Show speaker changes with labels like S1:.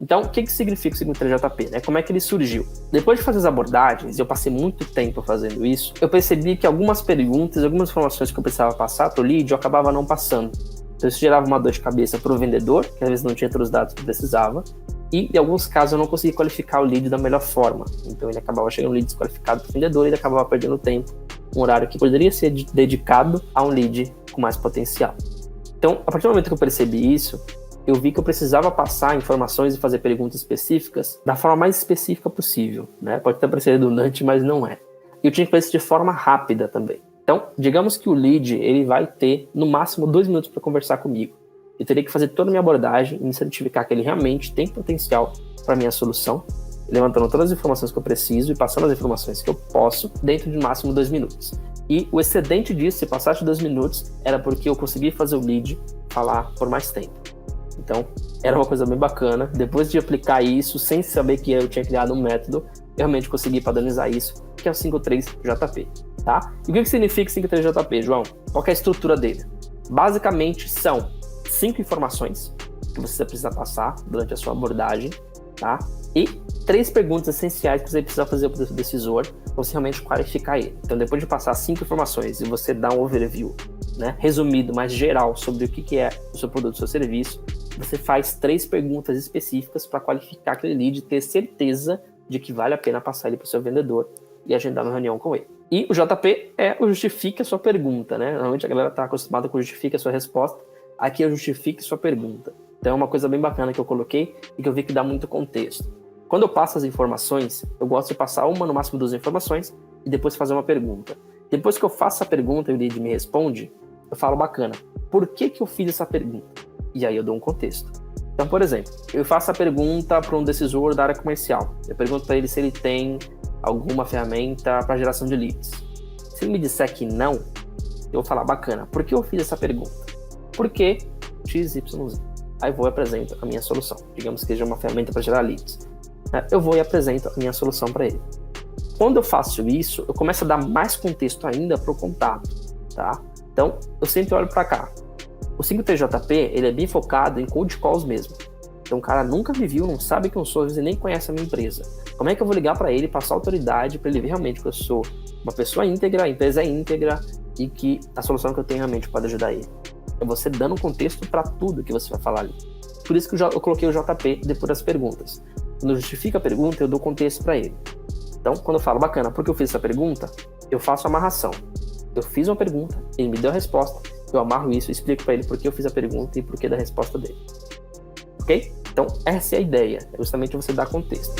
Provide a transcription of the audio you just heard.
S1: Então, o que significa o 53JP? Né? Como é que ele surgiu? Depois de fazer as abordagens, eu passei muito tempo fazendo isso, eu percebi que algumas perguntas, algumas informações que eu precisava passar para o lead, eu acabava não passando. Então, isso gerava uma dor de cabeça para o vendedor, que às vezes não tinha todos os dados que precisava, e em alguns casos eu não conseguia qualificar o lead da melhor forma. Então, ele acabava chegando um lead desqualificado para o vendedor e ele acabava perdendo tempo, um horário que poderia ser dedicado a um lead com mais potencial. Então, a partir do momento que eu percebi isso, eu vi que eu precisava passar informações e fazer perguntas específicas da forma mais específica possível, né? Pode até parecer redundante, mas não é. E eu tinha que fazer isso de forma rápida também. Então, digamos que o lead, ele vai ter, no máximo, 2 minutos para conversar comigo. Eu teria que fazer toda a minha abordagem e me certificar que ele realmente tem potencial para a minha solução, levantando todas as informações que eu preciso e passando as informações que eu posso dentro de no máximo 2 minutos. E o excedente disso, se passasse de 2 minutos, era porque eu consegui fazer o lead falar por mais tempo. Então, era uma coisa bem bacana. Depois de aplicar isso, sem saber que eu tinha criado um método, eu realmente consegui padronizar isso, que é o 53JP, tá? E o que significa 53JP, João? Qual é a estrutura dele? Basicamente, são 5 informações que você precisa passar durante a sua abordagem, tá? E 3 perguntas essenciais que você precisa fazer para o decisor, para você realmente qualificar ele. Então, depois de passar 5 informações e você dar um overview, né, resumido, mais geral, sobre o que é o seu produto, o seu serviço, você faz 3 perguntas específicas para qualificar aquele lead e ter certeza de que vale a pena passar ele para o seu vendedor e agendar uma reunião com ele. E o JP é o justifique a sua pergunta, né? Normalmente a galera está acostumada com o justifique a sua resposta. Aqui é o justifique a sua pergunta. Então é uma coisa bem bacana que eu coloquei e que eu vi que dá muito contexto. Quando eu passo as informações, eu gosto de passar uma, no máximo 2 informações e depois fazer uma pergunta. Depois que eu faço a pergunta e o lead me responde, eu falo, bacana, por que eu fiz essa pergunta? E aí eu dou um contexto. Então, por exemplo, eu faço a pergunta para um decisor da área comercial. Eu pergunto para ele se ele tem alguma ferramenta para geração de leads. Se ele me disser que não, eu vou falar, bacana, por que eu fiz essa pergunta? Porque XYZ. Aí vou e apresento a minha solução. Digamos que seja uma ferramenta para gerar leads. Eu vou e apresento a minha solução para ele. Quando eu faço isso, eu começo a dar mais contexto ainda para o contato, tá? Então, eu sempre olho para cá. O 53JP, ele é bem focado em cold calls mesmo. Então, o cara nunca me viu, não sabe quem eu sou, às vezes nem conhece a minha empresa. Como é que eu vou ligar para ele, passar autoridade, para ele ver realmente que eu sou uma pessoa íntegra, a empresa é íntegra e que a solução que eu tenho realmente pode ajudar ele? É você dando contexto para tudo que você vai falar ali. Por isso que eu coloquei o JP depois das perguntas. Quando eu justifico a pergunta, eu dou contexto para ele. Então, quando eu falo, bacana, por que eu fiz essa pergunta? Eu faço a amarração. Eu fiz uma pergunta, ele me deu a resposta, eu amarro isso e explico para ele por que eu fiz a pergunta e por que da resposta dele. Ok? Então, essa é a ideia, é justamente você dar contexto.